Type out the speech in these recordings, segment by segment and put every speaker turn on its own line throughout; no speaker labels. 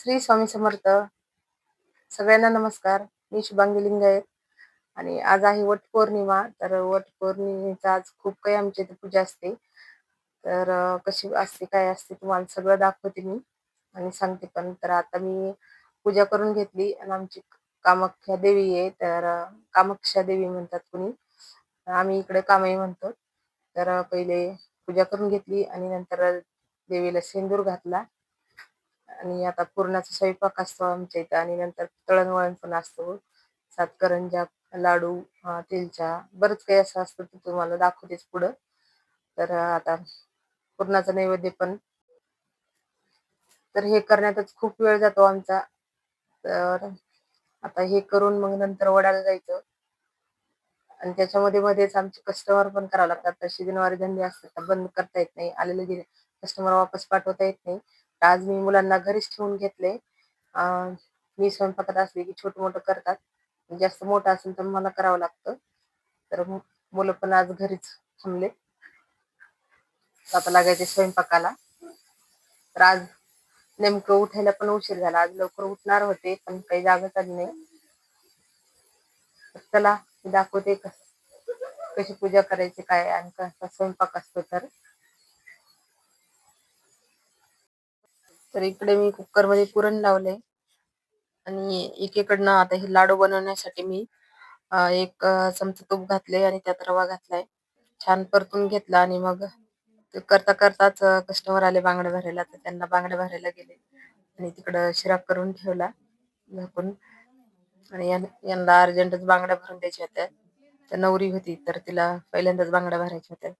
श्री स्वामी समर्थ. सगळ्यांना नमस्कार. मी शुभांगी लिंगायत आणि आज आहे वटपौर्णिमा. तर वटपौर्णिमेचा आज खूप काही आमच्या इथे पूजा असते. तर कशी असते, काय असते तुम्हाला सगळं दाखवते मी आणि सांगते पण. तर आता मी पूजा करून घेतली आणि आमची कामाख्या देवी आहे. तर कामाक्षा देवी म्हणतात कुणी, आम्ही इकडे कामाई म्हणतो. तर पहिले पूजा करून घेतली आणि नंतर देवीला सिंदूर घातला आणि आता पुरणाचा स्वयंपाक असतो आमच्या इथं आणि नंतर तळणवळण पण असतो. 7 करंज्या, लाडू, तिलच्या बरंच काही असं असतं ते तुम्हाला दाखवतेच पुढं. तर आता पुरणाचा नैवेद्य पण, तर हे करण्यातच खूप वेळ जातो आमचा. तर आता हे करून मग नंतर वडाला जायचं आणि त्याच्यामध्ये मध्येच आमचे कस्टमर पण करावं लागतात. तर शनिवारी धंदे असतात तर बंद करता येत नाही. आलेले कस्टमर वापस पाठवता येत नाही. तर आज मी मुलांना घरीच ठेवून घेतले. मी स्वयंपाकात असले की छोटं मोठं करतात. जास्त मोठं असेल तर मला करावं लागतं. तर मुलं पण आज घरीच थांबले. आता लागायचे स्वयंपाकाला. तर आज नेमकं उठायला पण उशीर झाला. आज लवकर उठणार होते पण काही जागच आली नाही. तर चला दाखवते कशी पूजा करायची, काय आणि कसा स्वयंपाक असतो. तर इकडे मी कुकरमध्ये पुरण लावले आणि एकीकडनं आता हे लाडू बनवण्यासाठी मी एक चमचा तूप घातले आणि त्यात रवा घातलाय. छान परतून घेतला आणि मग ते करता करताच कस्टमर आले बांगड्या भरायला. तर त्यांना बांगड्या भरायला गेले आणि तिकडं शिरा करून ठेवला झाकून. आणि यांना अर्जंटच बांगड्या भरून द्यायच्या होत्या. तर नवरी होती तर तिला पहिल्यांदाच बांगड्या भरायच्या होत्या.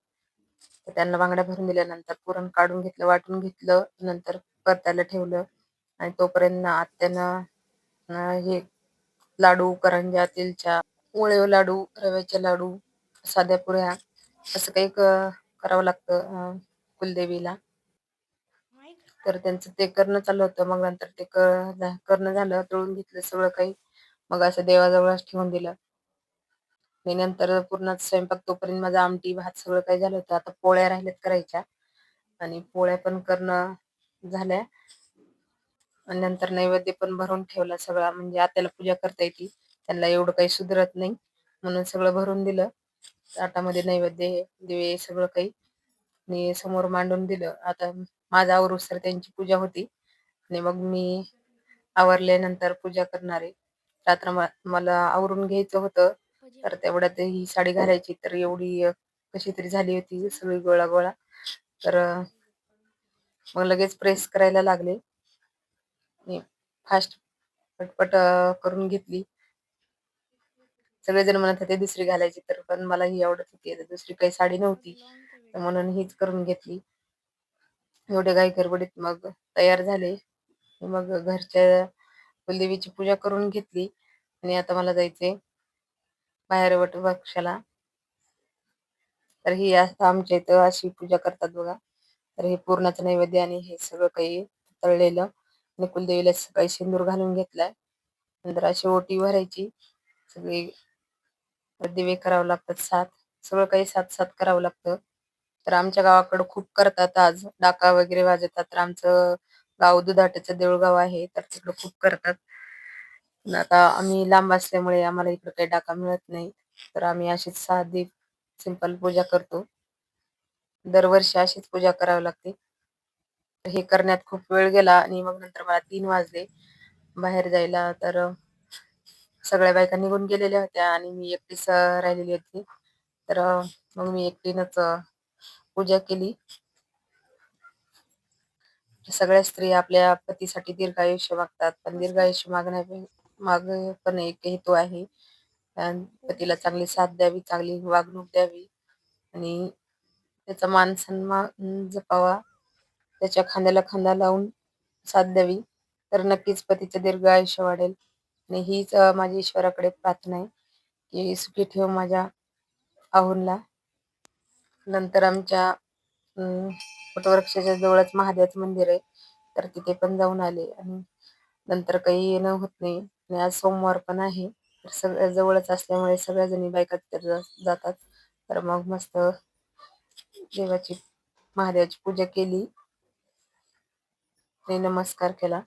तर त्यांना बांगड्या भरून दिल्यानंतर पुरण काढून घेतलं, वाटून घेतलं, नंतर परतायला ठेवलं आणि तोपर्यंत आत्यानं हे लाडू, करंज्या, तिलच्या, ओळेव लाडू, रव्याचे लाडू, साध्या पुऱ्या असं काही करावं लागतं कुलदेवीला. तर त्यांचं ते करणं चालू होतं. मग नंतर ते करणं झालं, तळून घेतलं सगळं काही. मग असं देवाजवळच ठेवून दिलं आणि नंतर पूर्णच स्वयंपाक तोपर्यंत माझा आमटी भात सगळं काही झालं होतं. आता पोळ्या राहिल्यात करायच्या आणि पोळ्या पण करणं झाल्या आणि नंतर नैवेद्य पण भरून ठेवला सगळा. म्हणजे आत्याला पूजा करता येते, त्यांना एवढं काही सुधरत नाही म्हणून सगळं भरून दिलं. ताटामध्ये नैवेद्य, दिवे सगळं काही मी समोर मांडून दिलं. आता माझा आवरूस्तर त्यांची पूजा होती आणि मग मी आवरल्यानंतर पूजा करणार आहे. रात्र मला आवरून घ्यायचं होतं तर तेवढ्यात ही साडी घालायची. तर एवढी कशी तरी झाली होती सगळी गोळा गोळा. तर मग लगेच प्रेस करायला लागले. मी फास्ट पटपट करून घेतली. सगळेजण म्हणत होते दुसरी घालायची, तर पण मला ही आवडत होती. दुसरी काही साडी नव्हती तर म्हणून हीच करून घेतली. एवढे घाई गडबडीत मग तयार झाले. मग घरच्या कुलदेवीची पूजा करून घेतली आणि आता मला जायचंय बाहेर वटवृक्षाला. तर ही आमच्या इथं अशी पूजा करतात बघा. तर हे पूर्णाचं नैवेद्य आणि हे सगळं काही तळलेलं आणि कुलदेवीला सकाळी सिंदूर घालून घेतलाय. नंतर अशी ओटी भरायची. सगळी दिवे करावं लागतात 7. सगळं काही 7-7 करावं लागतं. तर आमच्या गावाकडं खूप करतात. आज डाका वगैरे वाजवतात. तर आमचं गाव दुधाट्याचं देऊळगाव आहे तर तिकडं खूप करतात. आता आम्ही लांब असल्यामुळे आम्हाला इकडं काही डाका मिळत नाही. तर आम्ही अशीच साधी सिंपल पूजा करतो. दरवर्षी अशीच पूजा करावी लागते. हे करण्यात खूप वेळ गेला आणि मग नंतर मला 3 वाजले बाहेर जायला. तर सगळ्या बायका निघून गेलेल्या होत्या आणि मी एकटीच राहिलेली होती. तर मग मी एकटीनंच पूजा केली. सगळ्या स्त्रिया आपल्या पतीसाठी दीर्घायुष्य मागतात, पण दीर्घायुष्य मागे पण एक हेतू आहे. पतीला चांगली साथ द्यावी, चांगली वागणूक द्यावी आणि त्याचा मान सन्मान जपावा, त्याच्या खांद्याला खांदा लावून साथ द्यावी. तर नक्कीच पतीचं दीर्घ आयुष्य वाढेल आणि हीच माझी ईश्वराकडे प्रार्थना आहे की सुखी ठेव माझ्या आहुला. नंतर आमच्या वटवृक्षाच्या जवळच महादेवाचं मंदिर आहे तर तिथे पण जाऊन आले आणि नंतर काही येणं होत नाही आणि आज सोमवार पण आहे. तर सगळ्या जवळच असल्यामुळे सगळ्या जणी बायका तिथे जातात. तर मग मस्त देवाची महादेवाची पूजा केली आणि नमस्कार केला.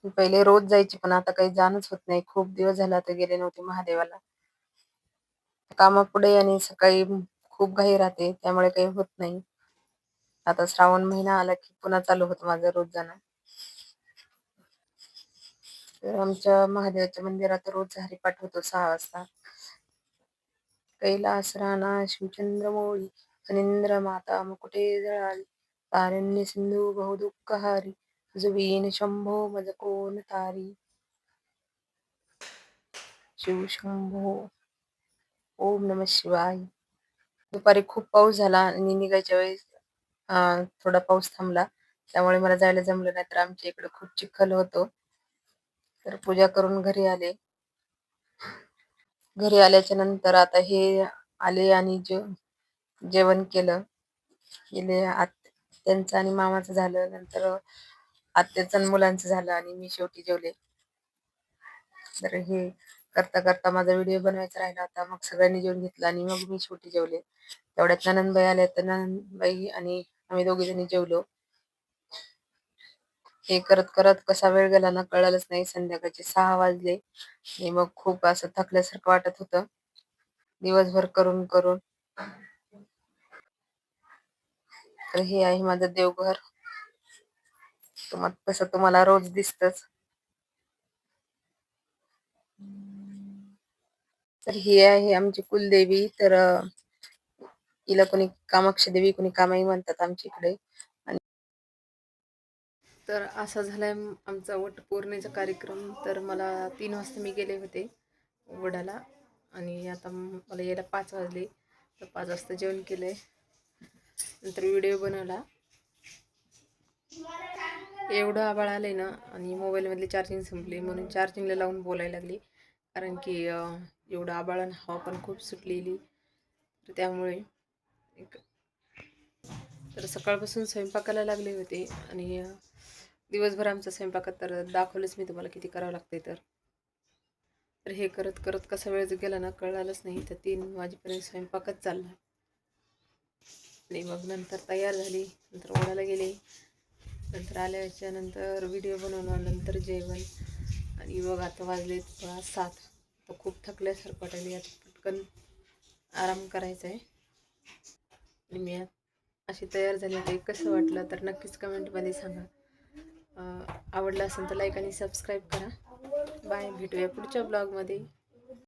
पहिले रोज जायची, पण आता काही जाणच होत नाही. खूप दिवस झाले आता गेले नव्हते महादेवाला. कामापुढे आणि सकाळी खूप घाई राहते, त्यामुळे काही होत नाही. आता श्रावण महिना आला की पुन्हा चालू होतं माझं रोज जाणं. तर आमच्या महादेवाच्या मंदिरात रोज हरिपाठ होतो 6 वाजता. कैलास राणा शिवचंद्रमौळी फणींद्र माता मुकुटे जळाली तारण्य सिंधू बहुदुःखहारी जुवीन शंभो मज कोण तारी. शिव शंभो. ओम नमः शिवाय. दुपारी खूप पाऊस झाला आणि निघायच्या वेळेस थोडा पाऊस थांबला, त्यामुळे मला जायला जमलं नाही. तर आमच्या इकडे खूप चिखल होतो. तर पूजा करून घरी आले. घरी आल्याच्या नंतर आता हे आले आणि जेवण केलं. गेले त्यांचं आणि मामाचं झालं, नंतर आत्याचं आणि मुलांचं झालं आणि मी शेवटी जेवले. तर हे करता करता माझा व्हिडिओ बनवायचा राहिला होता. मग सगळ्यांनी जेवून घेतलं आणि मग मी शेवटी जेवले. तेवढ्यात नणंदबाई आल्या, तर नणंदबाई आणि आम्ही दोघी जणी जेवलो. हे करत करत कसा वेळ गेला ना कळालंच नाही. संध्याकाळचे 6 वाजले आणि मग खूप असं थकल्यासारखं वाटत होतं दिवसभर करून करून. तर हे आहे माझं देवघर. तसं तुम्हाला रोज दिसतच. तर ही आहे आमची कुलदेवी. तर हिला कोणी कामाक्षी देवी, कोणी कामाई म्हणतात आमच्या इकडे. आणि तर असा झालाय आमचा वटपौर्णिमेचा कार्यक्रम. तर मला 3 वाजता मी गेले होते वडाला आणि आता मला यायला 5 वाजले. तर 5 वाजता जेवण केलंय, नंतर व्हिडिओ बनवला. एवढं आभाळ आलंय ना आणि मोबाईलमधली चार्जिंग संपली, म्हणून चार्जिंगला लावून बोलायला लागली. कारण की एवढं आभाळ आणि हवा पण खूप सुटलेली. तर त्यामुळे तर सकाळपासून स्वयंपाकाला लागले होते आणि दिवसभर आमचा स्वयंपाकात तर दाखवलंच मी तुम्हाला किती करावं लागते. तर हे करत करत कसा वेळ गेला ना कळालंच नाही. तर 3 वाजेपर्यंत स्वयंपाकच चालला आणि मग नंतर तयार झाली, नंतर वडाला गेले, नंतर आल्याच्या नंतर व्हिडिओ बनवला, नंतर जेवण आणि मग आता वाजले 7. तर खूप थकल्यासारखं वाटायला. आता पटकन आराम करायचा आहे आणि मी अशी तयार झाली आहे. कसं वाटलं तर नक्कीच कमेंटमध्ये सांगा. आवडलं असेल तर लाईक आणि सबस्क्राईब करा. बाय, भेटूया पुढच्या ब्लॉगमध्ये.